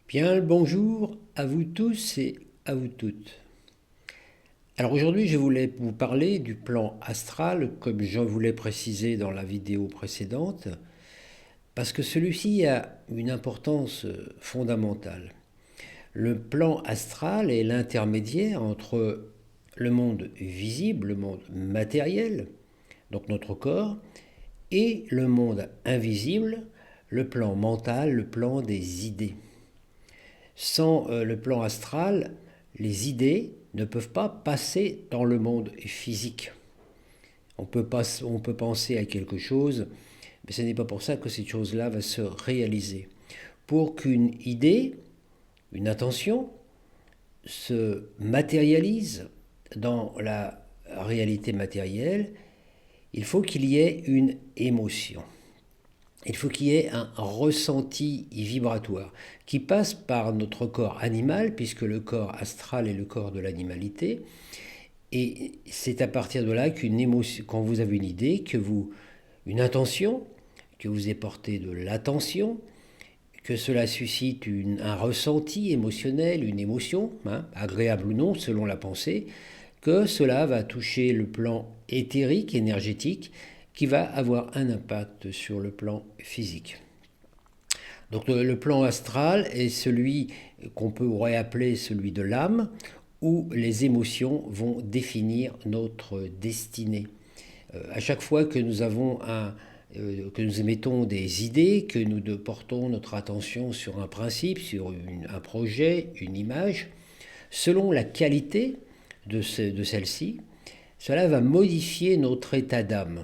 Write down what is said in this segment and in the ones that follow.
Bien le bonjour à vous tous et à vous toutes. Alors aujourd'hui, je voulais vous parler du plan astral, comme je voulais préciser dans la vidéo précédente, parce que celui-ci a une importance fondamentale. Le plan astral est l'intermédiaire entre le monde visible, le monde matériel, donc notre corps, et le monde invisible, le plan mental, le plan des idées. Sans le plan astral, les idées ne peuvent pas passer dans le monde physique. On peut penser à quelque chose, mais ce n'est pas pour ça que cette chose-là va se réaliser. Pour qu'une idée, une intention, se matérialise dans la réalité matérielle, il faut qu'il y ait une émotion. Il faut qu'il y ait un ressenti vibratoire qui passe par notre corps animal, puisque le corps astral est le corps de l'animalité. Et c'est à partir de là qu'une émotion, quand vous avez une idée, une intention, que vous ayez porté de l'attention, que cela suscite un ressenti émotionnel, une émotion, agréable ou non, selon la pensée, que cela va toucher le plan éthérique, énergétique, qui va avoir un impact sur le plan physique. Donc le plan astral est celui qu'on pourrait appeler celui de l'âme, où les émotions vont définir notre destinée. À chaque fois que que nous émettons des idées, que nous portons notre attention sur un principe, sur un projet, une image, selon la qualité de celle-ci, cela va modifier notre état d'âme,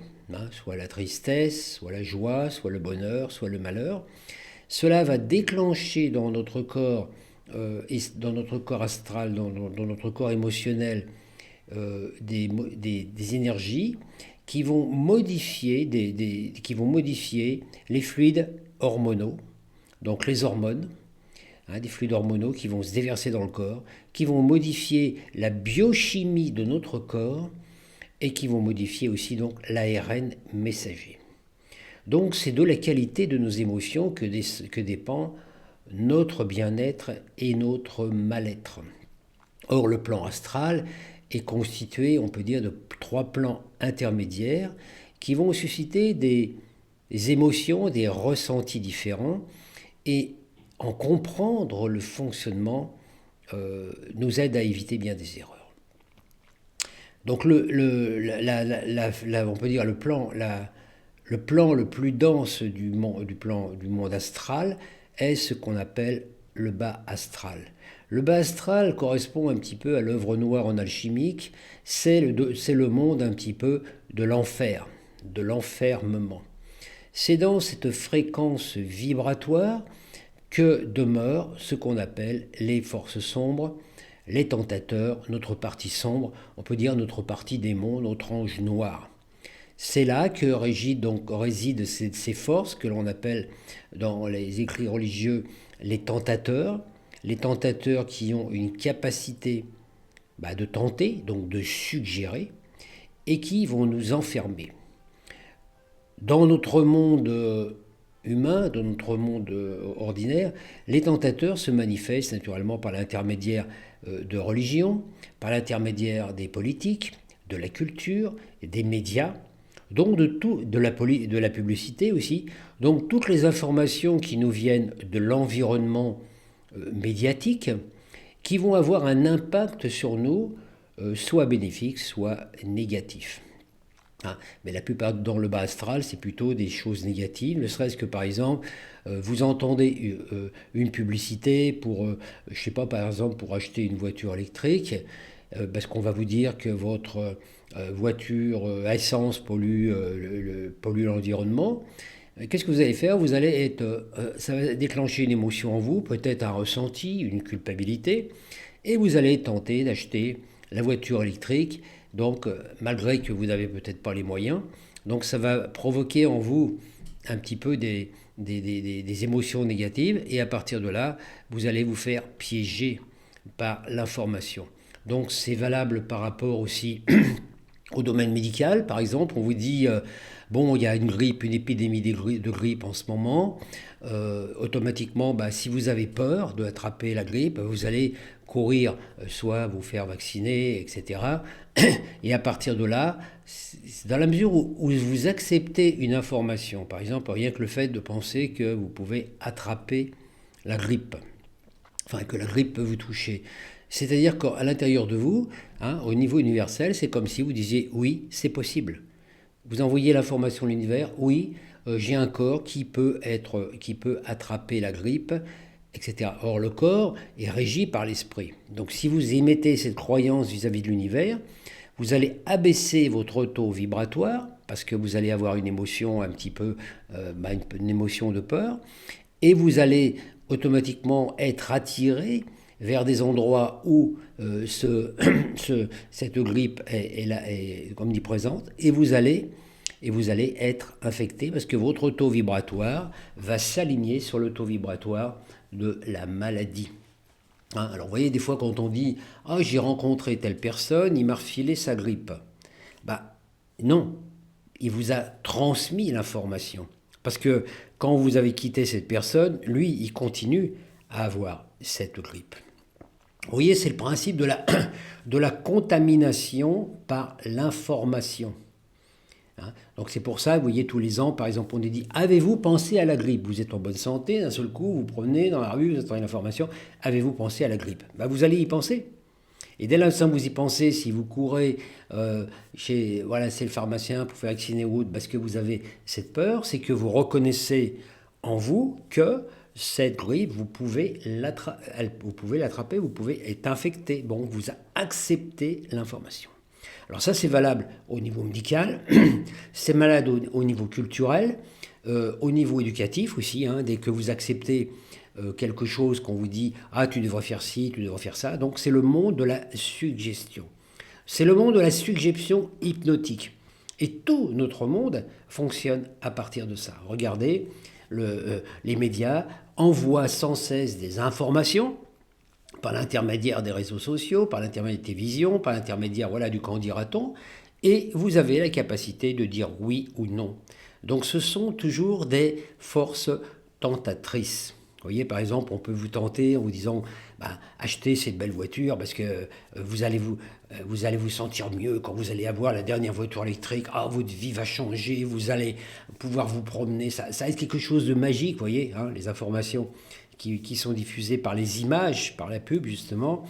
soit la tristesse, soit la joie, soit le bonheur, soit le malheur. Cela va déclencher dans notre corps, et dans notre corps astral, dans notre corps émotionnel, des énergies qui vont modifier, qui vont modifier les fluides hormonaux, donc les hormones, des fluides hormonaux qui vont se déverser dans le corps, qui vont modifier la biochimie de notre corps et qui vont modifier aussi donc l'ARN messager. Donc c'est de la qualité de nos émotions que dépend notre bien-être et notre mal-être. Or le plan astral est constitué, on peut dire, de 3 plans intermédiaires qui vont susciter des émotions, des ressentis différents, et en comprendre le fonctionnement nous aide à éviter bien des erreurs. Donc on peut dire le plan le plus dense du monde astral est ce qu'on appelle le bas astral. Le bas astral correspond un petit peu à l'œuvre noire en alchimique, c'est le monde un petit peu de l'enfer, de l'enfermement. C'est dans cette fréquence vibratoire que demeurent ce qu'on appelle les forces sombres, les tentateurs, notre partie sombre, on peut dire notre partie démon, notre ange noir. C'est là que résident ces forces que l'on appelle dans les écrits religieux les tentateurs qui ont une capacité de tenter, donc de suggérer, et qui vont nous enfermer. Dans notre monde humain, dans notre monde ordinaire, les tentateurs se manifestent naturellement par l'intermédiaire de religions, par l'intermédiaire des politiques, de la culture, des médias, donc de la publicité aussi. Donc toutes les informations qui nous viennent de l'environnement médiatique, qui vont avoir un impact sur nous, soit bénéfique, soit négatif. Mais la plupart dans le bas astral, c'est plutôt des choses négatives, ne serait-ce que par exemple, vous entendez une publicité pour, je sais pas, par exemple, pour acheter une voiture électrique, parce qu'on va vous dire que votre voiture essence pollue l'environnement. Qu'est-ce que vous allez faire? Ça va déclencher une émotion en vous, peut-être un ressenti, une culpabilité, et vous allez tenter d'acheter la voiture électrique, donc malgré que vous n'avez peut-être pas les moyens. Donc ça va provoquer en vous un petit peu des émotions négatives, et à partir de là, vous allez vous faire piéger par l'information. Donc c'est valable par rapport aussi Au domaine médical, par exemple, on vous dit, bon, il y a une grippe, une épidémie de grippe en ce moment. Automatiquement, bah, si vous avez peur d'attraper la grippe, vous allez courir, soit vous faire vacciner, etc. Et à partir de là, dans la mesure où vous acceptez une information, par exemple, rien que le fait de penser que vous pouvez attraper la grippe, enfin que la grippe peut vous toucher. C'est-à-dire qu'à l'intérieur de vous, hein, au niveau universel, c'est comme si vous disiez oui, c'est possible. Vous envoyez l'information à l'univers, oui, j'ai un corps qui peut attraper la grippe, etc. Or, le corps est régi par l'esprit. Donc, si vous émettez cette croyance vis-à-vis de l'univers, vous allez abaisser votre taux vibratoire parce que vous allez avoir une émotion un petit peu, une émotion de peur, et vous allez automatiquement être attiré vers des endroits où cette grippe est comme dit présente, et vous allez être infecté parce que votre taux vibratoire va s'aligner sur le taux vibratoire de la maladie. Hein, alors vous voyez, des fois quand on dit «Ah, j'ai rencontré telle personne, il m'a refilé sa grippe». Bah non, il vous a transmis l'information. Parce que quand vous avez quitté cette personne, lui, il continue à avoir cette grippe. Vous voyez, c'est le principe de la contamination par l'information. Hein. Donc c'est pour ça, vous voyez, tous les ans, par exemple, on est dit, avez-vous pensé à la grippe? Vous êtes en bonne santé, d'un seul coup, vous promenez dans la rue, vous attendez l'information, avez-vous pensé à la grippe? Ben, vous allez y penser. Et dès l'instant que vous y pensez, si vous courez voilà, c'est le pharmacien pour faire vacciner ou autre, parce que vous avez cette peur, c'est que vous reconnaissez en vous que cette grippe, vous pouvez l'attraper, vous pouvez être infecté. Bon, vous acceptez l'information. Alors ça, c'est valable au niveau médical, c'est malade au niveau culturel, au niveau éducatif aussi, hein, dès que vous acceptez quelque chose qu'on vous dit « Ah, tu devrais faire ci, tu devrais faire ça ». Donc, c'est le monde de la suggestion. C'est le monde de la suggestion hypnotique. Et tout notre monde fonctionne à partir de ça. Regardez, les médias envoient sans cesse des informations par l'intermédiaire des réseaux sociaux, par l'intermédiaire des télévisions, par l'intermédiaire voilà, du qu'en dira-t-on, et vous avez la capacité de dire oui ou non. Donc ce sont toujours des forces tentatrices. Vous voyez, par exemple, on peut vous tenter en vous disant bah, achetez cette belle voiture parce que vous allez vous sentir mieux quand vous allez avoir la dernière voiture électrique. Ah, votre vie va changer, vous allez pouvoir vous promener. Ça est quelque chose de magique, vous voyez, hein, les informations qui sont diffusées par les images, par la pub justement.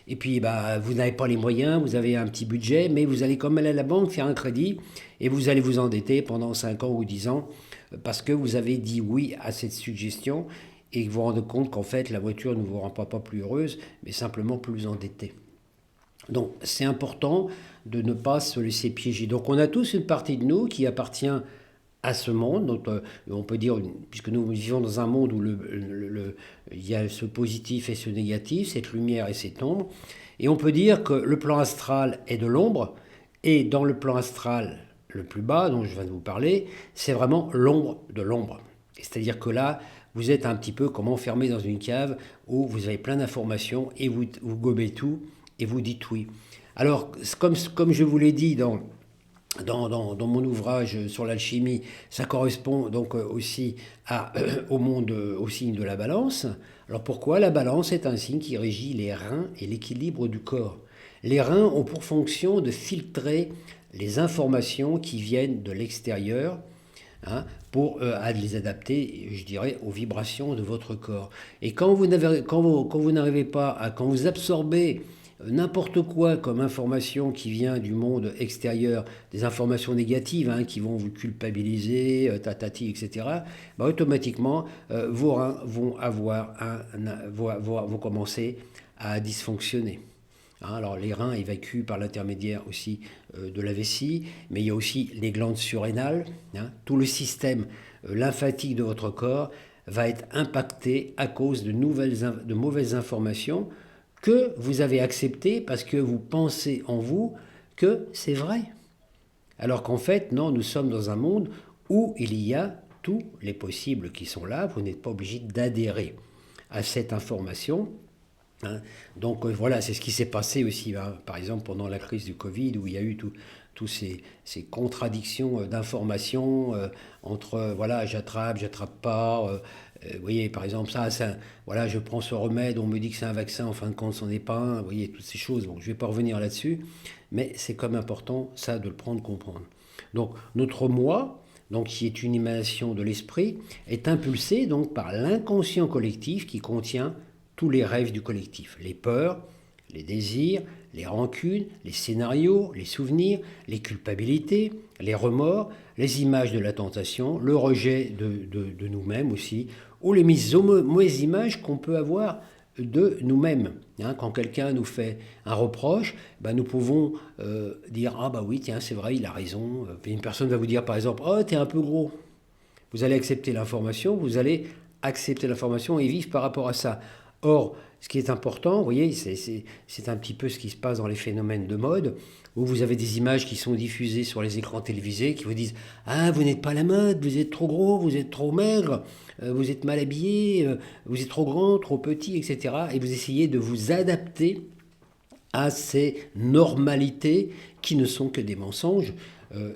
Et puis, bah, vous n'avez pas les moyens, vous avez un petit budget, mais vous allez quand même aller à la banque faire un crédit et vous allez vous endetter pendant 5 ans ou 10 ans parce que vous avez dit oui à cette suggestion et vous vous rendez compte qu'en fait, la voiture ne vous rend pas plus heureuse, mais simplement plus endettée. Donc, c'est important de ne pas se laisser piéger. Donc, on a tous une partie de nous qui appartient à ce monde. Donc, on peut dire, puisque nous vivons dans un monde où il y a ce positif et ce négatif, cette lumière et cette ombre, et on peut dire que le plan astral est de l'ombre, et dans le plan astral le plus bas, dont je viens de vous parler, c'est vraiment l'ombre de l'ombre. C'est-à-dire que là, vous êtes un petit peu comme enfermé dans une cave où vous avez plein d'informations et vous gobez tout et vous dites oui. Alors, comme je vous l'ai dit dans mon ouvrage sur l'alchimie, ça correspond donc aussi au monde, au signe de la balance. Alors pourquoi? La balance est un signe qui régit les reins et l'équilibre du corps. Les reins ont pour fonction de filtrer les informations qui viennent de l'extérieur, hein, pour les adapter, je dirais, aux vibrations de votre corps. Et quand vous n'arrivez pas quand vous absorbez n'importe quoi comme information qui vient du monde extérieur, des informations négatives hein, qui vont vous culpabiliser, tatati, etc., bah, automatiquement, vos reins vont commencer à dysfonctionner. Hein, alors les reins évacuent par l'intermédiaire aussi de la vessie, mais il y a aussi les glandes surrénales. Hein, tout le système lymphatique de votre corps va être impacté à cause de mauvaises informations que vous avez acceptées parce que vous pensez en vous que c'est vrai. Alors qu'en fait, non, nous sommes dans un monde où il y a tous les possibles qui sont là. Vous n'êtes pas obligé d'adhérer à cette information. Hein. Donc voilà, c'est ce qui s'est passé aussi, hein, par exemple pendant la crise du Covid, où il y a eu tous ces contradictions d'informations entre, voilà, j'attrape pas. Vous voyez, par exemple, voilà, je prends ce remède, on me dit que c'est un vaccin, en fin de compte, c'en est pas un. Vous voyez, toutes ces choses. Bon, je ne vais pas revenir là-dessus, mais c'est comme important, ça, de le prendre, comprendre. Donc, notre moi, donc, qui est une émanation de l'esprit, est impulsé donc par l'inconscient collectif qui contient tous les rêves du collectif, les peurs, les désirs, les rancunes, les scénarios, les souvenirs, les culpabilités, les remords, les images de la tentation, le rejet de nous-mêmes aussi, ou les mauvaises images qu'on peut avoir de nous-mêmes. Hein, quand quelqu'un nous fait un reproche, ben nous pouvons dire « Ah bah oui, tiens, c'est vrai, il a raison ». Puis une personne va vous dire par exemple « Oh, t'es un peu gros ». Vous allez accepter l'information, et vivre par rapport à ça. Or, ce qui est important, vous voyez, c'est un petit peu ce qui se passe dans les phénomènes de mode, où vous avez des images qui sont diffusées sur les écrans télévisés, qui vous disent « Ah, vous n'êtes pas à la mode, vous êtes trop gros, vous êtes trop maigre, vous êtes mal habillé, vous êtes trop grand, trop petit, etc. » Et vous essayez de vous adapter à ces normalités qui ne sont que des mensonges.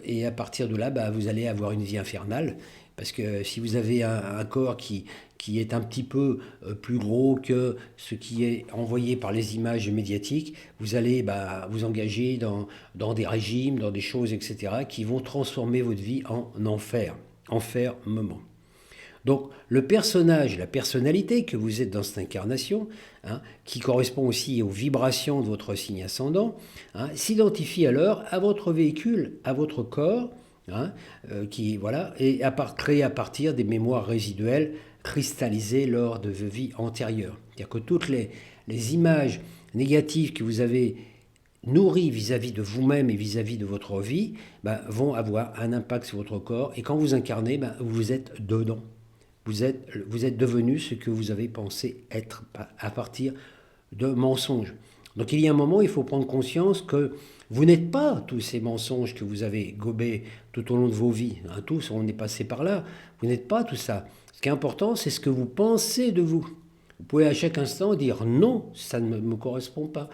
Et à partir de là, bah, vous allez avoir une vie infernale. Parce que si vous avez un corps qui est un petit peu plus gros que ce qui est envoyé par les images médiatiques, vous allez vous engager dans des régimes, dans des choses, etc., qui vont transformer votre vie en enfer. Enfer moment. Donc le personnage, la personnalité que vous êtes dans cette incarnation, hein, qui correspond aussi aux vibrations de votre signe ascendant, hein, s'identifie alors à votre véhicule, à votre corps, hein, et créé à partir des mémoires résiduelles cristallisées lors de vos vies antérieures. C'est-à-dire que toutes les images négatives que vous avez nourries vis-à-vis de vous-même et vis-à-vis de votre vie vont avoir un impact sur votre corps, et quand vous incarnez, vous êtes dedans. Vous êtes devenu ce que vous avez pensé être à partir de mensonges. Donc il y a un moment, il faut prendre conscience que vous n'êtes pas tous ces mensonges que vous avez gobés tout au long de vos vies. Hein, tous, on est passé par là. Vous n'êtes pas tout ça. Ce qui est important, c'est ce que vous pensez de vous. Vous pouvez à chaque instant dire non, ça ne me correspond pas.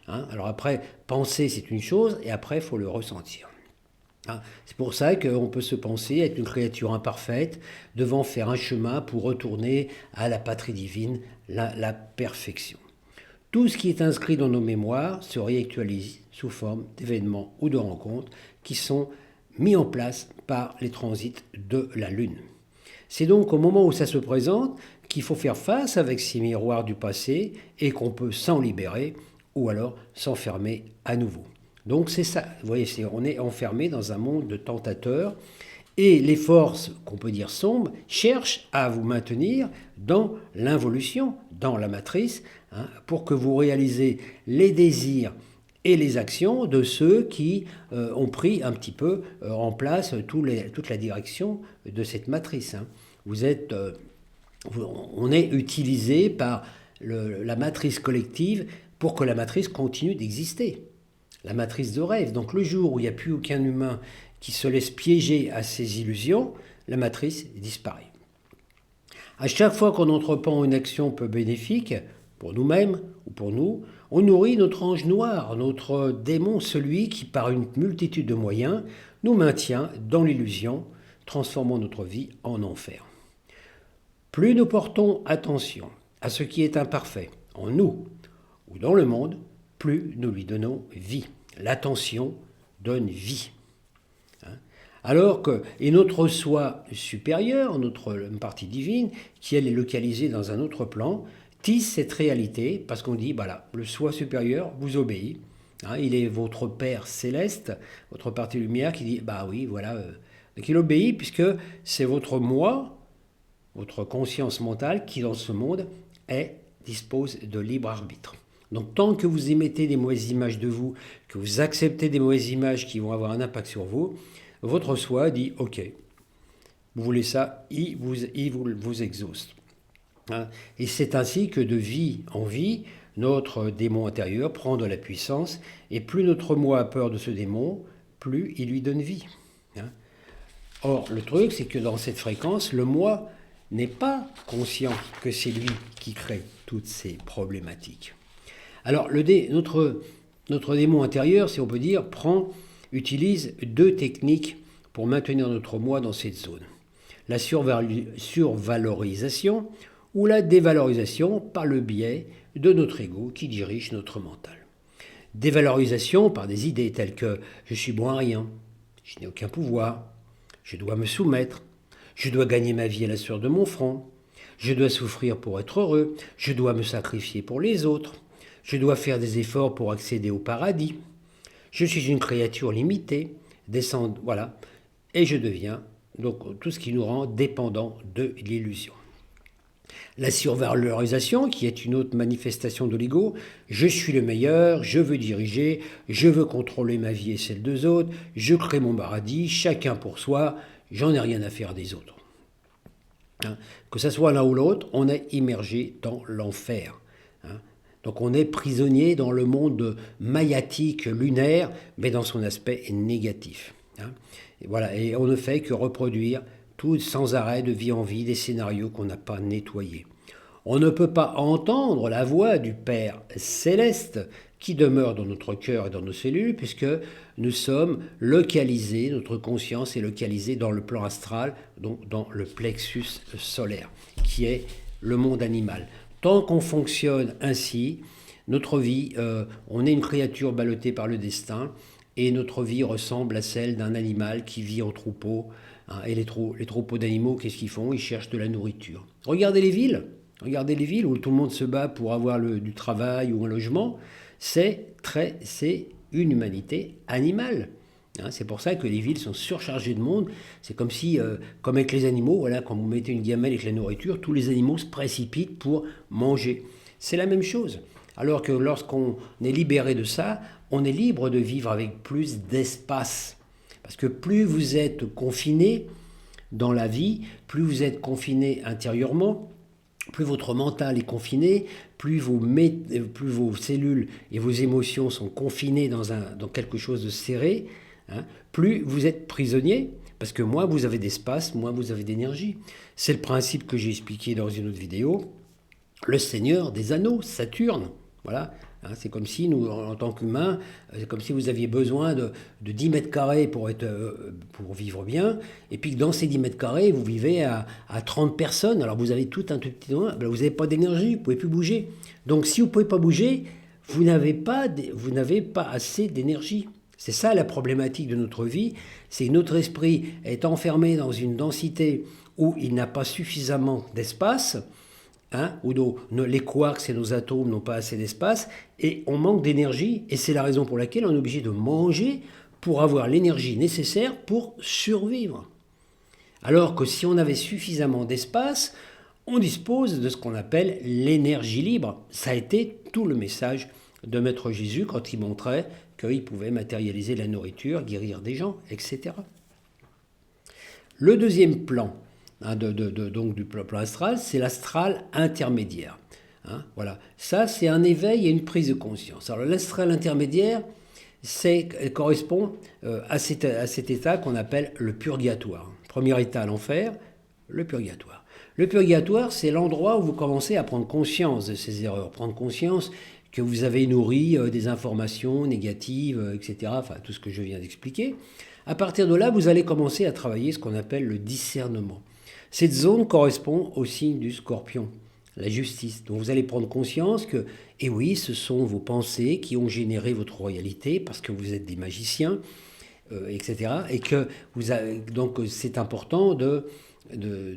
Alors après, penser, c'est une chose, et après, il faut le ressentir. C'est pour ça qu'on peut se penser être une créature imparfaite, devant faire un chemin pour retourner à la patrie divine, la perfection. Tout ce qui est inscrit dans nos mémoires se réactualise sous forme d'événements ou de rencontres qui sont mis en place par les transits de la Lune. C'est donc au moment où ça se présente qu'il faut faire face avec ces miroirs du passé et qu'on peut s'en libérer ou alors s'enfermer à nouveau. Donc c'est ça, vous voyez, on est enfermé dans un monde de tentateurs et les forces, qu'on peut dire sombres, cherchent à vous maintenir dans l'involution, dans la matrice, hein, pour que vous réalisez les désirs et les actions de ceux qui ont pris un petit peu en place toute la direction de cette matrice. Hein. On est utilisé par la matrice collective pour que la matrice continue d'exister. La matrice de rêve. Donc le jour où il n'y a plus aucun humain qui se laisse piéger à ces illusions, la matrice disparaît. À chaque fois qu'on entreprend une action peu bénéfique, pour nous-mêmes ou pour nous, on nourrit notre ange noir, notre démon, celui qui, par une multitude de moyens, nous maintient dans l'illusion, transformant notre vie en enfer. Plus nous portons attention à ce qui est imparfait, en nous ou dans le monde, plus nous lui donnons vie. L'attention donne vie. Et notre soi supérieur, notre partie divine, qui elle est localisée dans un autre plan, tisse cette réalité parce qu'on dit, voilà, le soi supérieur vous obéit. Il est votre Père céleste, votre partie lumière qui dit, oui, voilà. Donc il obéit puisque c'est votre moi, votre conscience mentale qui dans ce monde dispose de libre arbitre. Donc tant que vous émettez des mauvaises images de vous, que vous acceptez des mauvaises images qui vont avoir un impact sur vous, votre soi dit « Ok, vous voulez ça, il vous exauce ». Et c'est ainsi que de vie en vie, notre démon intérieur prend de la puissance, et plus notre moi a peur de ce démon, plus il lui donne vie. Or, le truc, c'est que dans cette fréquence, le moi n'est pas conscient que c'est lui qui crée toutes ces problématiques. Alors, notre Notre démon intérieur, si on peut dire, utilise deux techniques pour maintenir notre moi dans cette zone. La survalorisation ou la dévalorisation par le biais de notre ego qui dirige notre mental. Dévalorisation par des idées telles que je suis bon à rien, je n'ai aucun pouvoir, je dois me soumettre, je dois gagner ma vie à la sueur de mon front, je dois souffrir pour être heureux, je dois me sacrifier pour les autres, je dois faire des efforts pour accéder au paradis, je suis une créature limitée, descendre, voilà, et je deviens donc tout ce qui nous rend dépendants de l'illusion. La survalorisation, qui est une autre manifestation de l'ego, je suis le meilleur, je veux diriger, je veux contrôler ma vie et celle des autres, je crée mon paradis, chacun pour soi, j'en ai rien à faire des autres. Hein, que ce soit l'un ou l'autre, on est immergé dans l'enfer. Hein. Donc on est prisonnier dans le monde mayatique, lunaire, mais dans son aspect négatif. Hein. Et voilà, et on ne fait que reproduire tout sans arrêt de vie en vie des scénarios qu'on n'a pas nettoyés. On ne peut pas entendre la voix du Père céleste qui demeure dans notre cœur et dans nos cellules puisque nous sommes localisés, notre conscience est localisée dans le plan astral, donc dans le plexus solaire, qui est le monde animal. Tant qu'on fonctionne ainsi, notre vie, on est une créature ballottée par le destin et notre vie ressemble à celle d'un animal qui vit en troupeau. Hein, et les troupeaux d'animaux, qu'est-ce qu'ils font? Ils cherchent de la nourriture. Regardez les villes où tout le monde se bat pour avoir du travail ou un logement. C'est une humanité animale. Hein, c'est pour ça que les villes sont surchargées de monde. C'est comme si, comme avec les animaux, voilà, quand vous mettez une gamelle avec la nourriture, tous les animaux se précipitent pour manger. C'est la même chose. Alors que lorsqu'on est libéré de ça, on est libre de vivre avec plus d'espace. Parce que plus vous êtes confiné dans la vie, plus vous êtes confiné intérieurement, plus votre mental est confiné, plus vos cellules et vos émotions sont confinées dans quelque chose de serré, hein, plus vous êtes prisonnier, parce que moins vous avez d'espace, moins vous avez d'énergie. C'est le principe que j'ai expliqué dans une autre vidéo. Le Seigneur des Anneaux, Saturne, voilà. Hein, c'est comme si nous, en tant qu'humains, c'est comme si vous aviez besoin de 10 mètres carrés pour vivre bien, et puis que dans ces 10 mètres carrés, vous vivez à 30 personnes, alors vous avez tout un tout petit moment, ben vous n'avez pas d'énergie, vous ne pouvez plus bouger. Donc si vous ne pouvez pas bouger, vous n'avez pas assez d'énergie. C'est ça la problématique de notre vie, c'est que notre esprit est enfermé dans une densité où il n'a pas suffisamment d'espace, hein, où les quarks et nos atomes n'ont pas assez d'espace, et on manque d'énergie, et c'est la raison pour laquelle on est obligé de manger pour avoir l'énergie nécessaire pour survivre. Alors que si on avait suffisamment d'espace, on dispose de ce qu'on appelle l'énergie libre. Ça a été tout le message de Maître Jésus quand il montrait qu'il pouvait matérialiser la nourriture, guérir des gens, etc. Le deuxième plan, hein, donc du plan astral, c'est l'astral intermédiaire. Hein, voilà. Ça, c'est un éveil et une prise de conscience. Alors l'astral intermédiaire, correspond à cet état qu'on appelle le purgatoire. Premier état, l'enfer, le purgatoire. Le purgatoire, c'est l'endroit où vous commencez à prendre conscience de ces erreurs, prendre conscience que vous avez nourri des informations négatives, etc., enfin tout ce que je viens d'expliquer. À partir de là, vous allez commencer à travailler ce qu'on appelle le discernement. Cette zone correspond au signe du Scorpion, la justice. Donc vous allez prendre conscience que, et oui, ce sont vos pensées qui ont généré votre réalité parce que vous êtes des magiciens, etc. Et que donc c'est important de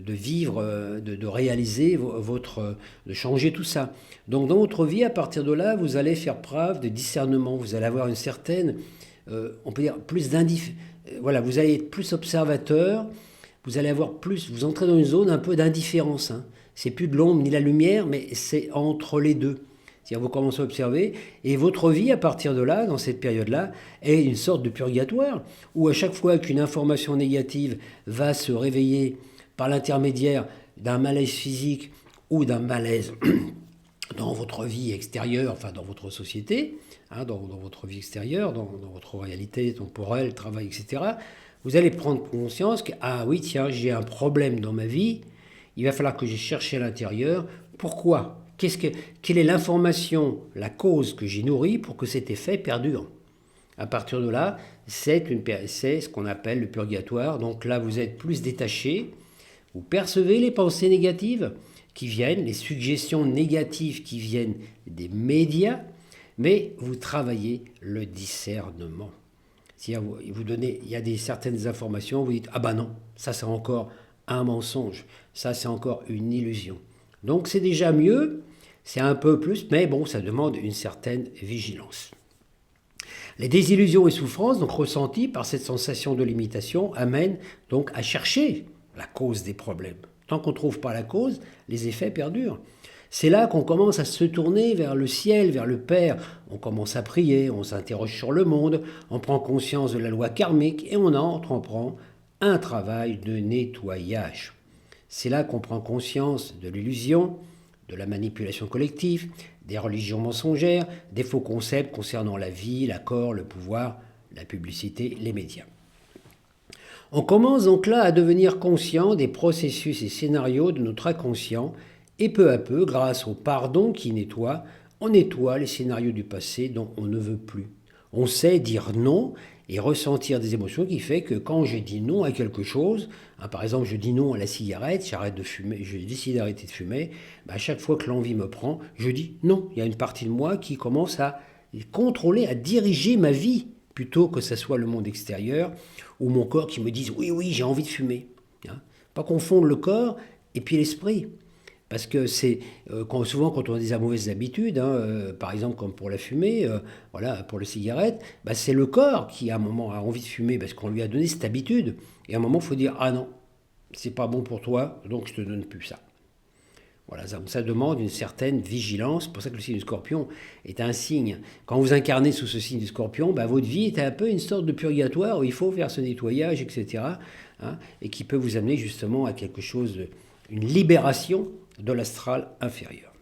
vivre, de réaliser de changer tout ça. Donc dans votre vie, à partir de là, vous allez faire preuve de discernement. Vous allez avoir une certaine, on peut dire, voilà, vous allez être plus observateur. Vous allez avoir vous entrez dans une zone un peu d'indifférence. Hein. C'est plus de l'ombre ni la lumière, mais c'est entre les deux. C'est-à-dire vous commencez à observer, et votre vie, à partir de là, dans cette période-là, est une sorte de purgatoire, où à chaque fois qu'une information négative va se réveiller par l'intermédiaire d'un malaise physique ou d'un malaise dans votre vie extérieure, enfin dans votre société, hein, dans votre vie extérieure, dans votre réalité temporelle, travail, etc., vous allez prendre conscience que, ah oui, tiens, j'ai un problème dans ma vie, il va falloir que j'ai cherché à l'intérieur. Pourquoi ? quelle est l'information, la cause que j'ai nourrie pour que cet effet perdure? À partir de là, c'est ce qu'on appelle le purgatoire. Donc là, vous êtes plus détaché, vous percevez les pensées négatives qui viennent, les suggestions négatives qui viennent des médias, mais vous travaillez le discernement. Si vous donnez, il y a certaines informations, vous dites, ah ben non, ça c'est encore un mensonge, ça c'est encore une illusion. Donc c'est déjà mieux, c'est un peu plus, mais bon, ça demande une certaine vigilance. Les désillusions et souffrances donc ressenties par cette sensation de limitation amènent donc à chercher la cause des problèmes. Tant qu'on ne trouve pas la cause, les effets perdurent. C'est là qu'on commence à se tourner vers le ciel, vers le Père. On commence à prier, on s'interroge sur le monde, on prend conscience de la loi karmique et on entreprend un travail de nettoyage. C'est là qu'on prend conscience de l'illusion, de la manipulation collective, des religions mensongères, des faux concepts concernant la vie, l'accord, le pouvoir, la publicité, les médias. On commence donc là à devenir conscient des processus et scénarios de notre inconscient et peu à peu, grâce au pardon qui nettoie, on nettoie les scénarios du passé dont on ne veut plus. On sait dire non et ressentir des émotions qui fait que quand j'ai dit non à quelque chose, par exemple je dis non à la cigarette, j'arrête de fumer, je décide d'arrêter de fumer, à chaque fois que l'envie me prend, je dis non. Il y a une partie de moi qui commence à contrôler, à diriger ma vie, plutôt que ce soit le monde extérieur ou mon corps qui me dise oui, oui, j'ai envie de fumer. Pas confondre le corps et puis l'esprit. Parce que c'est souvent quand on a des mauvaises habitudes, par exemple comme pour la fumée, pour la cigarette, c'est le corps qui à un moment a envie de fumer parce qu'on lui a donné cette habitude. Et à un moment, il faut dire ah non, c'est pas bon pour toi, donc je te donne plus ça. Voilà, ça demande une certaine vigilance. C'est pour ça que le signe du Scorpion est un signe. Quand vous incarnez sous ce signe du Scorpion, votre vie est un peu une sorte de purgatoire où il faut faire ce nettoyage, etc. Et qui peut vous amener justement à quelque chose, une libération de l'astral inférieur.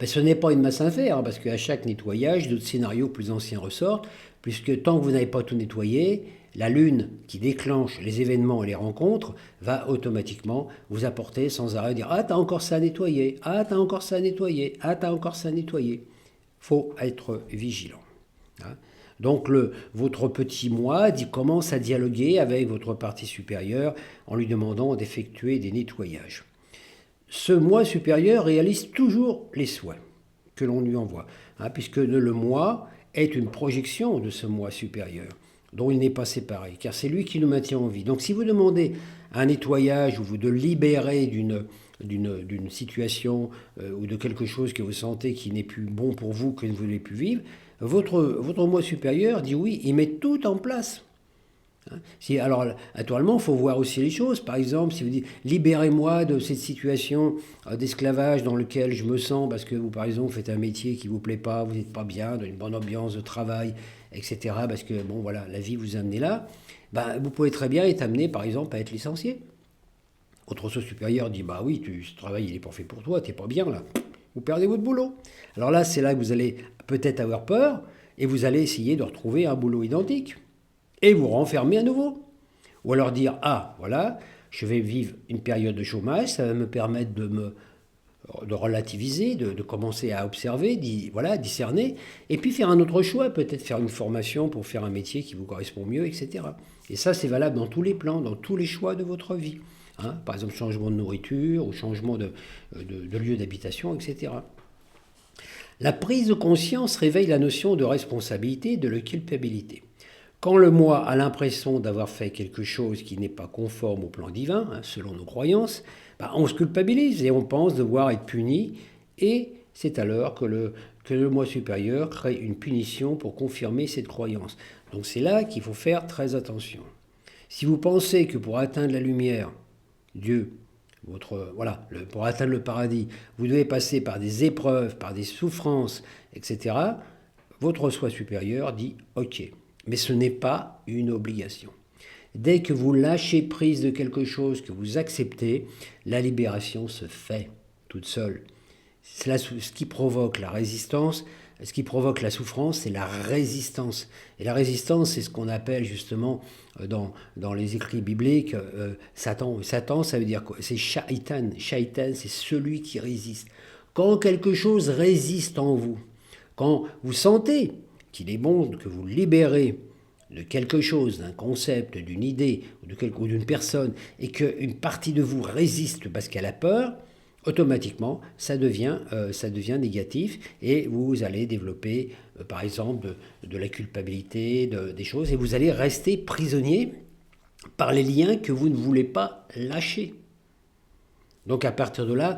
Ce n'est pas une masse à faire, parce qu'à chaque nettoyage, d'autres scénarios plus anciens ressortent, puisque tant que vous n'avez pas tout nettoyé, la Lune qui déclenche les événements et les rencontres va automatiquement vous apporter sans arrêt dire « Ah, t'as encore ça à nettoyer, ah, t'as encore ça à nettoyer, ah, t'as encore ça à nettoyer ». Il faut être vigilant. Donc votre petit moi commence à dialoguer avec votre partie supérieure en lui demandant d'effectuer des nettoyages. Ce moi supérieur réalise toujours les soins que l'on lui envoie, puisque le moi est une projection de ce moi supérieur, dont il n'est pas séparé, car c'est lui qui nous maintient en vie. Donc si vous demandez un nettoyage ou vous de libérer d'une situation ou de quelque chose que vous sentez qui n'est plus bon pour vous, que vous ne voulez plus vivre, votre moi supérieur dit oui, il met tout en place. Alors, actuellement, il faut voir aussi les choses. Par exemple, si vous dites « libérez-moi de cette situation d'esclavage dans laquelle je me sens parce que vous, par exemple, faites un métier qui ne vous plaît pas, vous n'êtes pas bien, dans une bonne ambiance de travail, etc. parce que, la vie vous a amené là. » vous pouvez très bien être amené, par exemple, à être licencié. Votre soi supérieur dit « Bah oui, ce travail, il n'est pas fait pour toi, tu n'es pas bien là. Vous perdez votre boulot. » Alors là, c'est là que vous allez peut-être avoir peur et vous allez essayer de retrouver un boulot identique. Et vous renfermer à nouveau. Ou alors dire, ah, voilà, je vais vivre une période de chômage, ça va me permettre de relativiser, de commencer à observer, discerner, et puis faire un autre choix, peut-être faire une formation pour faire un métier qui vous correspond mieux, etc. Et ça, c'est valable dans tous les plans, dans tous les choix de votre vie. Par exemple, changement de nourriture ou changement de lieu d'habitation, etc. La prise de conscience réveille la notion de responsabilité et de la culpabilité. Quand le moi a l'impression d'avoir fait quelque chose qui n'est pas conforme au plan divin, selon nos croyances, on se culpabilise et on pense devoir être puni. Et c'est alors que le moi supérieur crée une punition pour confirmer cette croyance. Donc c'est là qu'il faut faire très attention. Si vous pensez que pour atteindre la lumière, Dieu, pour atteindre le paradis, vous devez passer par des épreuves, par des souffrances, etc., votre soi supérieur dit « Ok ». Mais ce n'est pas une obligation. Dès que vous lâchez prise de quelque chose, que vous acceptez, la libération se fait toute seule. Ce qui provoque la résistance, ce qui provoque la souffrance, c'est la résistance. Et la résistance, c'est ce qu'on appelle justement dans les écrits bibliques Satan. Satan, ça veut dire quoi? C'est Shaitan. Shaitan, c'est celui qui résiste. Quand quelque chose résiste en vous, quand vous sentez qu'il est bon que vous libérez de quelque chose, d'un concept, d'une idée ou d'une personne, et qu'une partie de vous résiste parce qu'elle a peur, automatiquement, ça devient négatif et vous allez développer, par exemple, de la culpabilité, des choses, et vous allez rester prisonnier par les liens que vous ne voulez pas lâcher. Donc à partir de là,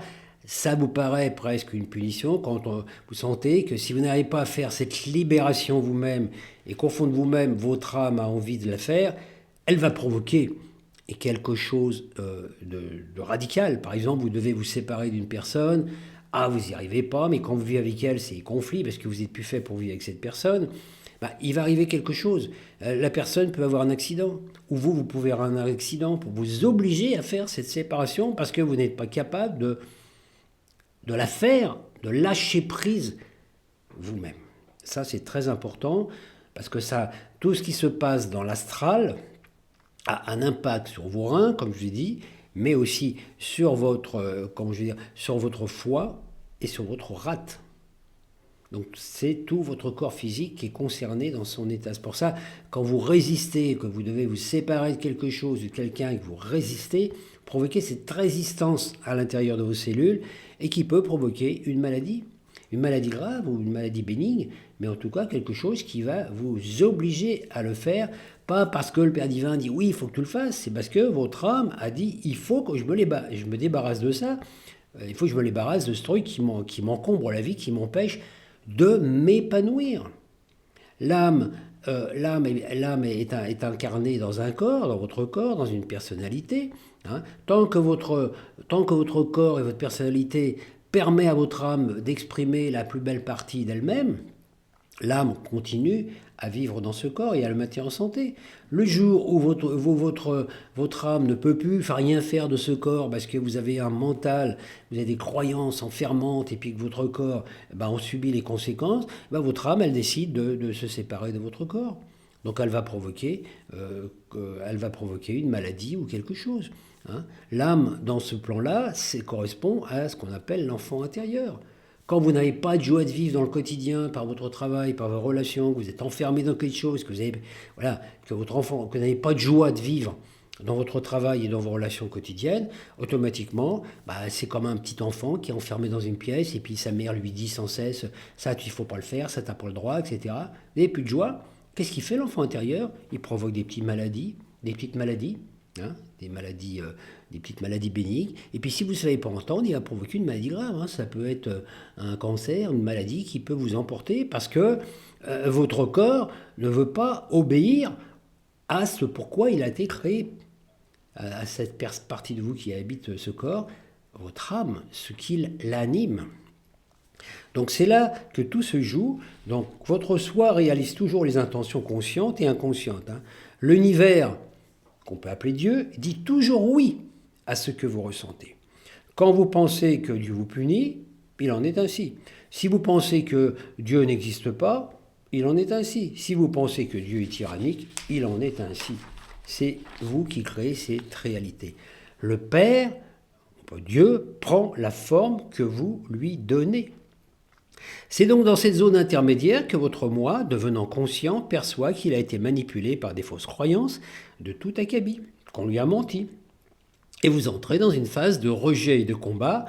ça vous paraît presque une punition quand vous sentez que si vous n'arrivez pas à faire cette libération vous-même et qu'au fond de vous-même, votre âme a envie de la faire, elle va provoquer quelque chose de radical. Par exemple, vous devez vous séparer d'une personne, ah vous n'y arrivez pas, mais quand vous vivez avec elle, c'est conflit parce que vous n'êtes plus fait pour vivre avec cette personne. Bah, il va arriver quelque chose. La personne peut avoir un accident, ou vous pouvez avoir un accident pour vous obliger à faire cette séparation parce que vous n'êtes pas capable de la faire, de lâcher prise vous-même. Ça, c'est très important parce que ça, tout ce qui se passe dans l'astral a un impact sur vos reins, comme je l'ai dit, mais aussi sur sur votre foie et sur votre rate. Donc c'est tout votre corps physique qui est concerné dans son état. C'est pour ça, quand vous résistez, que vous devez vous séparer de quelque chose, de quelqu'un, et que vous résistez, provoquez cette résistance à l'intérieur de vos cellules et qui peut provoquer une maladie grave ou une maladie bénigne, mais en tout cas quelque chose qui va vous obliger à le faire, pas parce que le Père Divin dit oui, il faut que tu le fasses, c'est parce que votre âme a dit il faut que je me débarrasse de ça, il faut que je me débarrasse de ce truc qui m'encombre la vie, qui m'empêche de m'épanouir. L'âme est incarnée dans un corps, dans votre corps, dans une personnalité. Hein. Tant que votre corps et votre personnalité permet à votre âme d'exprimer la plus belle partie d'elle-même, l'âme continue à vivre dans ce corps et à le maintenir en santé. Le jour où votre âme ne peut plus rien faire de ce corps parce que vous avez un mental, vous avez des croyances enfermantes et puis que votre corps en subit les conséquences, votre âme, elle décide de se séparer de votre corps. Donc elle va provoquer une maladie ou quelque chose. Hein. L'âme, dans ce plan-là, correspond à ce qu'on appelle l'enfant intérieur. Quand vous n'avez pas de joie de vivre dans le quotidien, par votre travail, par vos relations, que vous êtes enfermé dans quelque chose, que vous n'avez pas de joie de vivre dans votre travail et dans vos relations quotidiennes, automatiquement, c'est comme un petit enfant qui est enfermé dans une pièce et puis sa mère lui dit sans cesse « ça, il ne faut pas le faire, ça, tu n'as pas le droit, etc. » Vous n'avez plus de joie. Qu'est-ce qu'il fait l'enfant intérieur? Il provoque des petites maladies, hein, des petites maladies bénignes. Et puis si vous ne savez pas entendre, il va provoquer une maladie grave. Hein. Ça peut être un cancer, une maladie qui peut vous emporter parce que votre corps ne veut pas obéir à ce pourquoi il a été créé, à cette partie de vous qui habite ce corps, votre âme, ce qui l'anime. Donc c'est là que tout se joue. Donc votre soi réalise toujours les intentions conscientes et inconscientes. Hein. L'univers, qu'on peut appeler Dieu, dit toujours oui à ce que vous ressentez. Quand vous pensez que Dieu vous punit, il en est ainsi. Si vous pensez que Dieu n'existe pas, il en est ainsi. Si vous pensez que Dieu est tyrannique, il en est ainsi. C'est vous qui créez cette réalité. Le Père, Dieu, prend la forme que vous lui donnez. C'est donc dans cette zone intermédiaire que votre moi, devenant conscient, perçoit qu'il a été manipulé par des fausses croyances de tout acabit, qu'on lui a menti. Et vous entrez dans une phase de rejet et de combat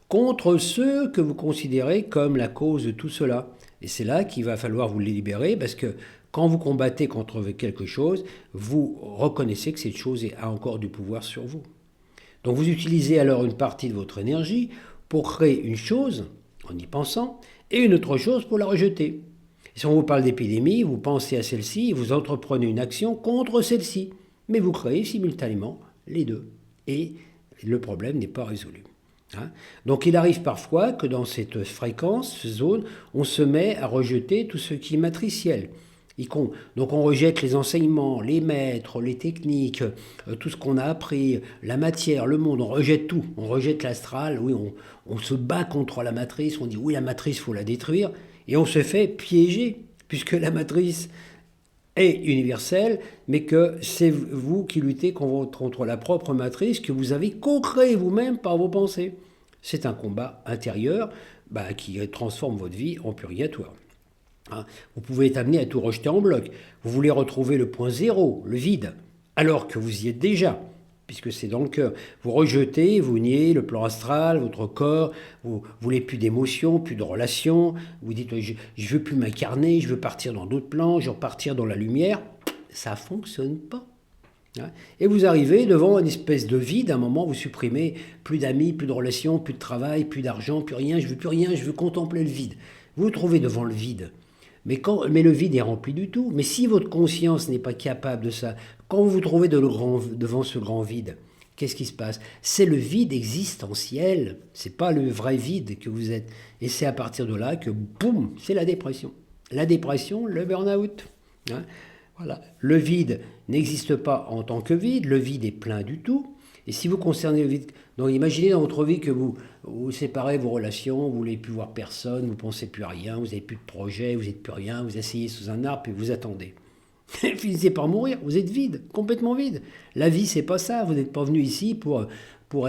contre ceux que vous considérez comme la cause de tout cela. Et c'est là qu'il va falloir vous les libérer parce que quand vous combattez contre quelque chose, vous reconnaissez que cette chose a encore du pouvoir sur vous. Donc vous utilisez alors une partie de votre énergie pour créer une chose en y pensant et une autre chose pour la rejeter. Si on vous parle d'épidémie, vous pensez à celle-ci et vous entreprenez une action contre celle-ci. Mais vous créez simultanément les deux. Et le problème n'est pas résolu. Hein. Donc il arrive parfois que dans cette fréquence, cette zone, on se met à rejeter tout ce qui est matriciel. Donc on rejette les enseignements, les maîtres, les techniques, tout ce qu'on a appris, la matière, le monde, on rejette tout. On rejette l'astral, oui, on se bat contre la matrice, on dit oui, la matrice, il faut la détruire, et on se fait piéger, puisque la matrice est universelle, mais que c'est vous qui luttez contre la propre matrice que vous avez co-créée vous-même par vos pensées. C'est un combat intérieur qui transforme votre vie en purgatoire. Hein. Vous pouvez être amené à tout rejeter en bloc. Vous voulez retrouver le point zéro, le vide, alors que vous y êtes déjà, puisque c'est dans le cœur. Vous rejetez, vous niez le plan astral, votre corps, vous voulez plus d'émotions, plus de relations, vous dites je ne veux plus m'incarner, je veux partir dans d'autres plans, je veux repartir dans la lumière. Ça ne fonctionne pas. Et vous arrivez devant une espèce de vide, à un moment vous supprimez plus d'amis, plus de relations, plus de travail, plus d'argent, plus rien, je veux plus rien, je veux contempler le vide. Vous vous trouvez devant le vide. Mais le vide est rempli du tout. Mais si votre conscience n'est pas capable de ça, quand vous vous trouvez devant ce grand vide, qu'est-ce qui se passe? C'est le vide existentiel. C'est pas le vrai vide que vous êtes. Et c'est à partir de là que, boum, c'est la dépression. La dépression, le burn-out. Voilà. Le vide n'existe pas en tant que vide. Le vide est plein du tout. Et si vous concernez le vide, donc imaginez dans votre vie que vous séparez vos relations, vous ne voulez plus voir personne, vous ne pensez plus à rien, vous n'avez plus de projet, vous n'êtes plus rien, vous asseyez sous un arbre et vous attendez. Vous finissez par mourir, vous êtes vide, complètement vide. La vie, c'est pas ça, vous n'êtes pas venu ici pour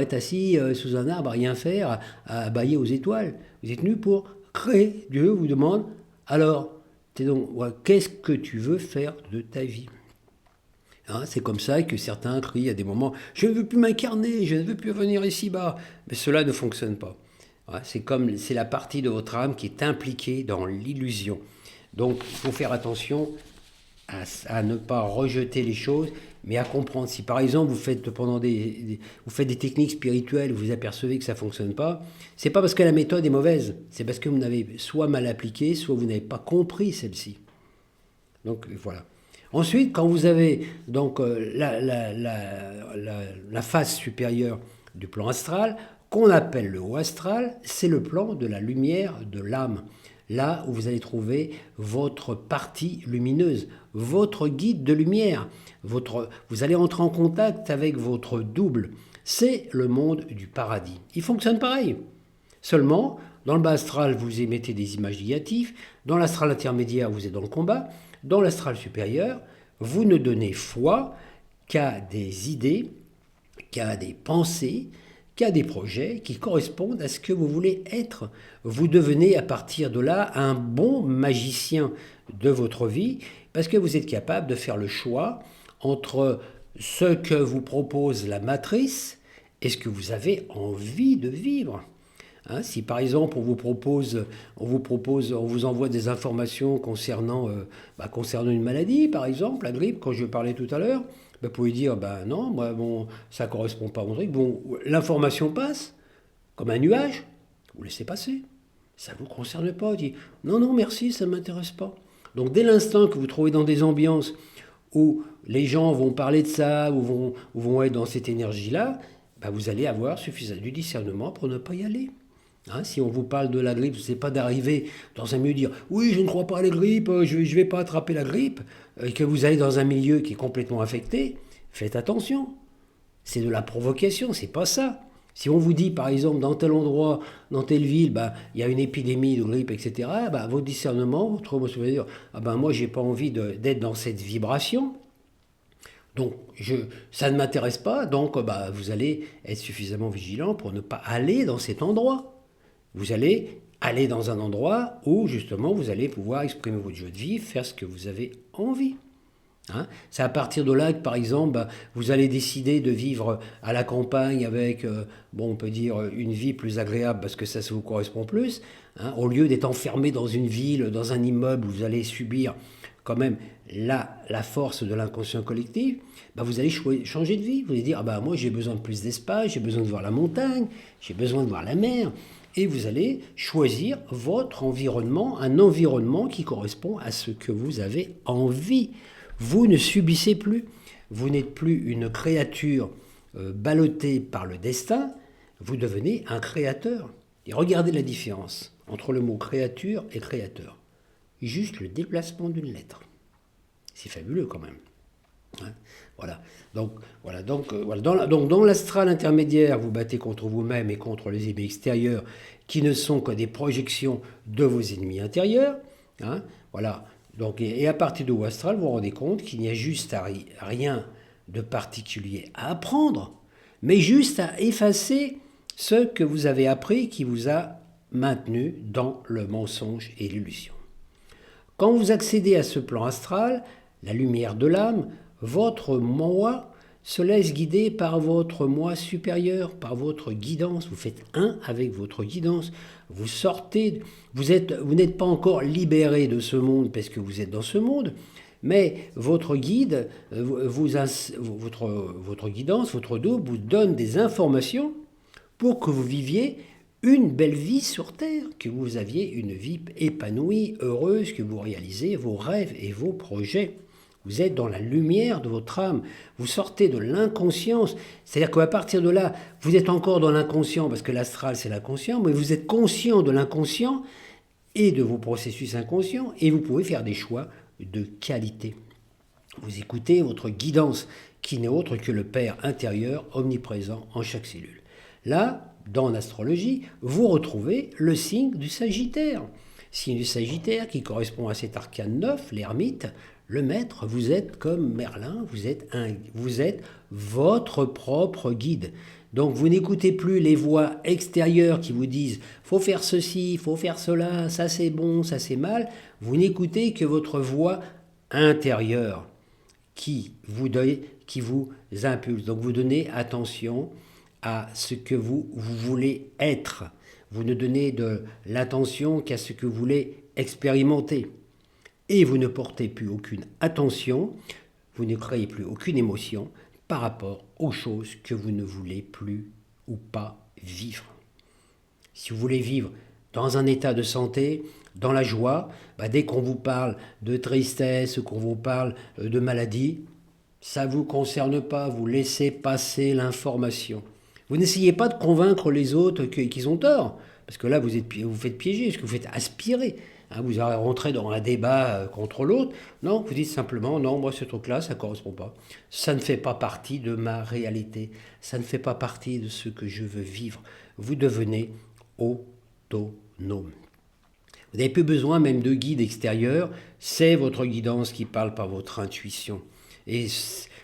être assis sous un arbre à rien faire, à bâiller aux étoiles. Vous êtes venu pour créer. Dieu vous demande, alors, qu'est-ce que tu veux faire de ta vie? C'est comme ça que certains crient à des moments « Je ne veux plus m'incarner, je ne veux plus venir ici-bas ». Mais cela ne fonctionne pas. C'est la partie de votre âme qui est impliquée dans l'illusion. Donc, il faut faire attention à ne pas rejeter les choses, mais à comprendre. Si par exemple, vous faites des techniques spirituelles, vous apercevez que ça ne fonctionne pas, ce n'est pas parce que la méthode est mauvaise, c'est parce que vous n'avez soit mal appliqué, soit vous n'avez pas compris celle-ci. Donc, voilà. Ensuite, quand vous avez donc la face supérieure du plan astral, qu'on appelle le haut astral, c'est le plan de la lumière de l'âme. Là où vous allez trouver votre partie lumineuse, votre guide de lumière. Vous allez entrer en contact avec votre double. C'est le monde du paradis. Il fonctionne pareil. Seulement, dans le bas astral, vous émettez des images négatives. Dans l'astral intermédiaire, vous êtes dans le combat. Dans l'astral supérieur, vous ne donnez foi qu'à des idées, qu'à des pensées, qu'à des projets qui correspondent à ce que vous voulez être. Vous devenez à partir de là un bon magicien de votre vie parce que vous êtes capable de faire le choix entre ce que vous propose la matrice et ce que vous avez envie de vivre. Si par exemple on vous envoie des informations concernant une maladie, par exemple la grippe, quand je parlais tout à l'heure, vous pouvez dire non, ça ne correspond pas à mon truc. L'information passe comme un nuage, vous laissez passer, ça ne vous concerne pas. Vous dites non merci, ça ne m'intéresse pas. Donc dès l'instant que vous trouvez dans des ambiances où les gens vont parler de ça, ou vont être dans cette énergie-là, vous allez avoir suffisamment du discernement pour ne pas y aller. Si on vous parle de la grippe, ce n'est pas d'arriver dans un milieu et dire « Oui, je ne crois pas à la grippe, je ne vais pas attraper la grippe », et que vous allez dans un milieu qui est complètement affecté. Faites attention. C'est de la provocation, c'est pas ça. Si on vous dit, par exemple, dans tel endroit, dans telle ville, il y a une épidémie de grippe, etc., votre discernement, votre mot va dire « moi, je n'ai pas envie d'être dans cette vibration ». Donc, ça ne m'intéresse pas, donc vous allez être suffisamment vigilant pour ne pas aller dans cet endroit. Vous allez aller dans un endroit où, justement, vous allez pouvoir exprimer votre joie de vivre, faire ce que vous avez envie. C'est à partir de là que, par exemple, vous allez décider de vivre à la campagne avec, on peut dire, une vie plus agréable parce que ça vous correspond plus, au lieu d'être enfermé dans une ville, dans un immeuble où vous allez subir quand même la force de l'inconscient collectif, vous allez changer de vie. Vous allez dire, moi j'ai besoin de plus d'espace, j'ai besoin de voir la montagne, j'ai besoin de voir la mer. Et vous allez choisir votre environnement, un environnement qui correspond à ce que vous avez envie. Vous ne subissez plus, vous n'êtes plus une créature ballottée par le destin, vous devenez un créateur. Et regardez la différence entre le mot créature et créateur. Juste le déplacement d'une lettre. C'est fabuleux quand même. Voilà. Donc, dans l'astral intermédiaire, vous battez contre vous-même et contre les ennemis extérieurs qui ne sont que des projections de vos ennemis intérieurs. Voilà. Donc, et à partir de haut astral, vous vous rendez compte qu'il n'y a juste rien de particulier à apprendre, mais juste à effacer ce que vous avez appris qui vous a maintenu dans le mensonge et l'illusion. Quand vous accédez à ce plan astral, la lumière de l'âme, votre moi se laisse guider par votre moi supérieur, par votre guidance. Vous faites un avec votre guidance. Vous sortez, vous n'êtes pas encore libéré de ce monde parce que vous êtes dans ce monde, mais votre guide, votre guidance, votre double vous donne des informations pour que vous viviez une belle vie sur Terre, que vous aviez une vie épanouie, heureuse, que vous réalisez vos rêves et vos projets. Vous êtes dans la lumière de votre âme. Vous sortez de l'inconscience. C'est-à-dire qu'à partir de là, vous êtes encore dans l'inconscient, parce que l'astral, c'est l'inconscient, mais vous êtes conscient de l'inconscient et de vos processus inconscients, et vous pouvez faire des choix de qualité. Vous écoutez votre guidance, qui n'est autre que le Père intérieur omniprésent en chaque cellule. Là, dans l'astrologie, vous retrouvez le signe du Sagittaire. Signe du Sagittaire qui correspond à cet arcane 9, l'ermite, le maître. Vous êtes comme Merlin, vous êtes votre propre guide. Donc vous n'écoutez plus les voix extérieures qui vous disent « faut faire ceci, faut faire cela, ça c'est bon, ça c'est mal ». Vous n'écoutez que votre voix intérieure qui vous impulse. Donc vous donnez attention à ce que vous voulez être. Vous ne donnez de l'attention qu'à ce que vous voulez expérimenter. Et vous ne portez plus aucune attention, vous ne créez plus aucune émotion par rapport aux choses que vous ne voulez plus ou pas vivre. Si vous voulez vivre dans un état de santé, dans la joie, dès qu'on vous parle de tristesse, qu'on vous parle de maladie, ça ne vous concerne pas, vous laissez passer l'information. Vous n'essayez pas de convaincre les autres qu'ils ont tort, parce que là vous faites piéger, parce que vous faites aspirer. Vous allez rentrer dans un débat contre l'autre. Non, vous dites simplement, non, moi ce truc-là, ça ne correspond pas. Ça ne fait pas partie de ma réalité. Ça ne fait pas partie de ce que je veux vivre. Vous devenez autonome. Vous n'avez plus besoin même de guide extérieur. C'est votre guidance qui parle par votre intuition. Et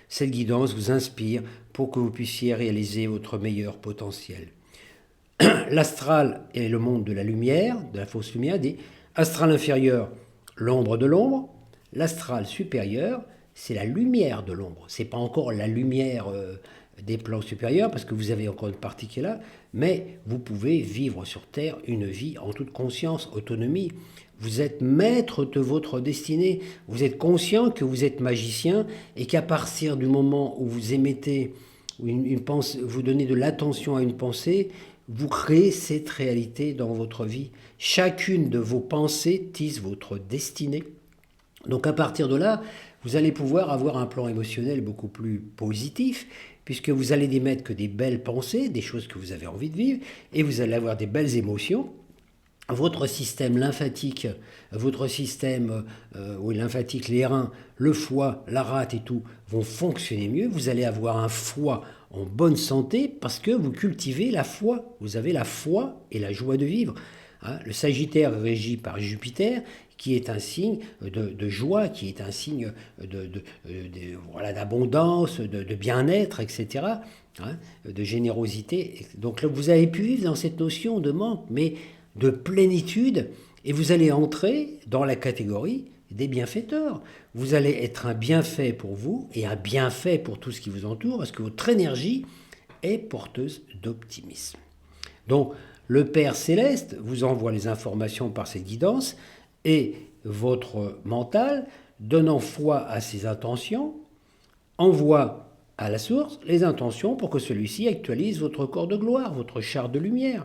cette guidance vous inspire pour que vous puissiez réaliser votre meilleur potentiel. L'astral est le monde de la lumière, de la fausse lumière, dit astral inférieur, l'ombre de l'ombre. L'astral supérieur, c'est la lumière de l'ombre. Ce n'est pas encore la lumière des plans supérieurs, parce que vous avez encore une partie qui est là, mais vous pouvez vivre sur Terre une vie en toute conscience, autonomie. Vous êtes maître de votre destinée. Vous êtes conscient que vous êtes magicien et qu'à partir du moment où vous émettez une pensée, vous donnez de l'attention à une pensée, vous créez cette réalité dans votre vie. Chacune de vos pensées tisse votre destinée. Donc à partir de là, vous allez pouvoir avoir un plan émotionnel beaucoup plus positif, puisque vous allez d'émettre que des belles pensées, des choses que vous avez envie de vivre, et vous allez avoir des belles émotions. Votre système lymphatique, lymphatique, les reins, le foie, la rate et tout, vont fonctionner mieux. Vous allez avoir un foie en bonne santé parce que vous cultivez la foi. Vous avez la foi et la joie de vivre. Le Sagittaire est régi par Jupiter, qui est un signe de joie, qui est un signe d'abondance, de bien-être, etc., de générosité. Donc là, vous avez pu vivre dans cette notion de manque, mais de plénitude, et vous allez entrer dans la catégorie des bienfaiteurs. Vous allez être un bienfait pour vous et un bienfait pour tout ce qui vous entoure, parce que votre énergie est porteuse d'optimisme. Donc, le Père Céleste vous envoie les informations par cette guidance, et votre mental, donnant foi à ses intentions, envoie à la source les intentions pour que celui-ci actualise votre corps de gloire, votre char de lumière,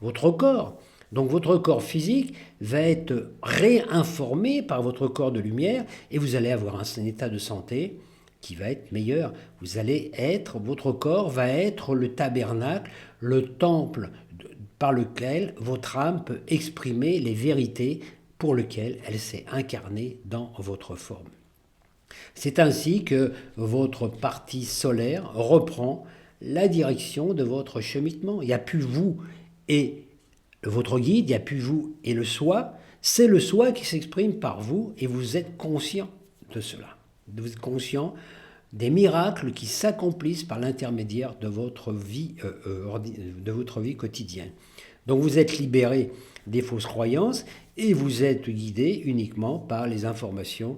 votre corps. Donc votre corps physique va être réinformé par votre corps de lumière et vous allez avoir un état de santé qui va être meilleur. Votre corps va être le tabernacle, le temple par lequel votre âme peut exprimer les vérités pour lesquelles elle s'est incarnée dans votre forme. C'est ainsi que votre partie solaire reprend la direction de votre cheminement. Il n'y a plus vous et votre guide, il n'y a plus vous et le soi. C'est le soi qui s'exprime par vous et vous êtes conscient de cela. Vous êtes conscient des miracles qui s'accomplissent par l'intermédiaire de votre vie quotidienne. Donc vous êtes libéré des fausses croyances et vous êtes guidé uniquement par les informations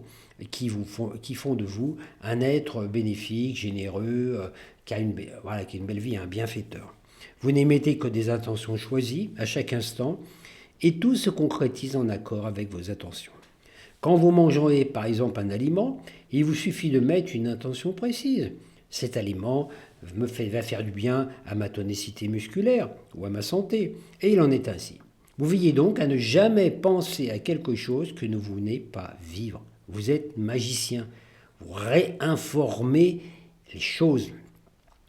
qui font de vous un être bénéfique, généreux, qui a une belle vie, un bienfaiteur. Vous n'émettez que des intentions choisies à chaque instant et tout se concrétise en accord avec vos intentions. Quand vous mangez par exemple un aliment, il vous suffit de mettre une intention précise. Cet aliment va faire du bien à ma tonicité musculaire ou à ma santé. Et il en est ainsi. Vous veillez donc à ne jamais penser à quelque chose que vous venez pas vivre. Vous êtes magicien. Vous réinformez les choses.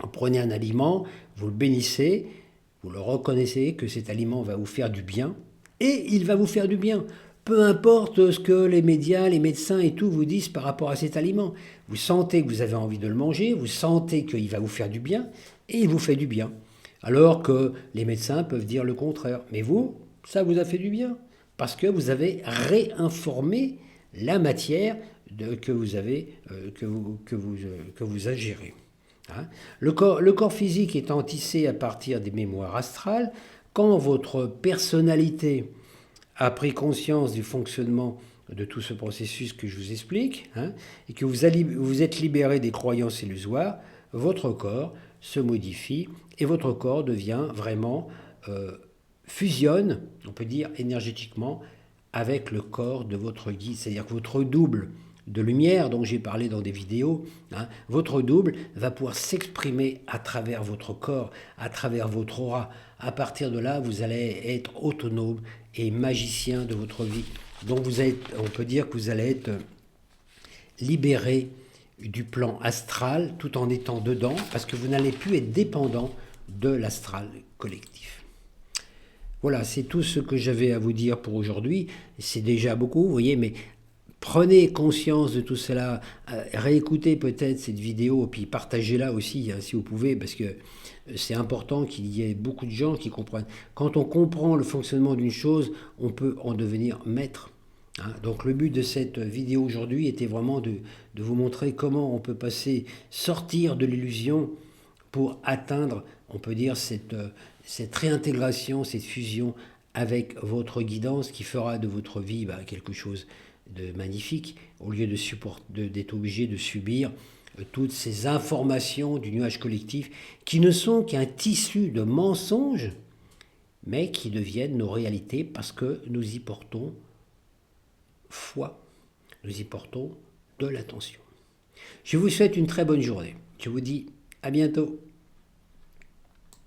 Vous prenez un aliment, vous le bénissez, vous le reconnaissez que cet aliment va vous faire du bien, et il va vous faire du bien. Peu importe ce que les médias, les médecins et tout vous disent par rapport à cet aliment. Vous sentez que vous avez envie de le manger, vous sentez qu'il va vous faire du bien, et il vous fait du bien. Alors que les médecins peuvent dire le contraire. Mais vous, ça vous a fait du bien, parce que vous avez réinformé la matière que vous ingérez. Hein. Le corps physique étant tissé à partir des mémoires astrales, quand votre personnalité a pris conscience du fonctionnement de tout ce processus que je vous explique, hein, et que vous êtes libéré des croyances illusoires, votre corps se modifie et votre corps devient vraiment, fusionne, on peut dire énergétiquement, avec le corps de votre guide. C'est-à-dire que votre double de lumière dont j'ai parlé dans des vidéos, hein, votre double va pouvoir s'exprimer à travers votre corps, à travers votre aura. À partir de là, vous allez être autonome et magicien de votre vie. Donc on peut dire que vous allez être libéré du plan astral tout en étant dedans, parce que vous n'allez plus être dépendant de l'astral collectif. Voilà, c'est tout ce que j'avais à vous dire pour aujourd'hui. C'est déjà beaucoup, vous voyez, mais prenez conscience de tout cela, réécoutez peut-être cette vidéo, puis partagez-la aussi, hein, si vous pouvez, parce que c'est important qu'il y ait beaucoup de gens qui comprennent. Quand on comprend le fonctionnement d'une chose, on peut en devenir maître. Hein. Donc le but de cette vidéo aujourd'hui était vraiment de vous montrer comment on peut sortir de l'illusion pour atteindre, on peut dire, cette réintégration, cette fusion avec votre guidance qui fera de votre vie quelque chose de magnifique, au lieu d'être obligé de subir toutes ces informations du nuage collectif qui ne sont qu'un tissu de mensonges, mais qui deviennent nos réalités parce que nous y portons foi, nous y portons de l'attention. Je vous souhaite une très bonne journée. Je vous dis à bientôt.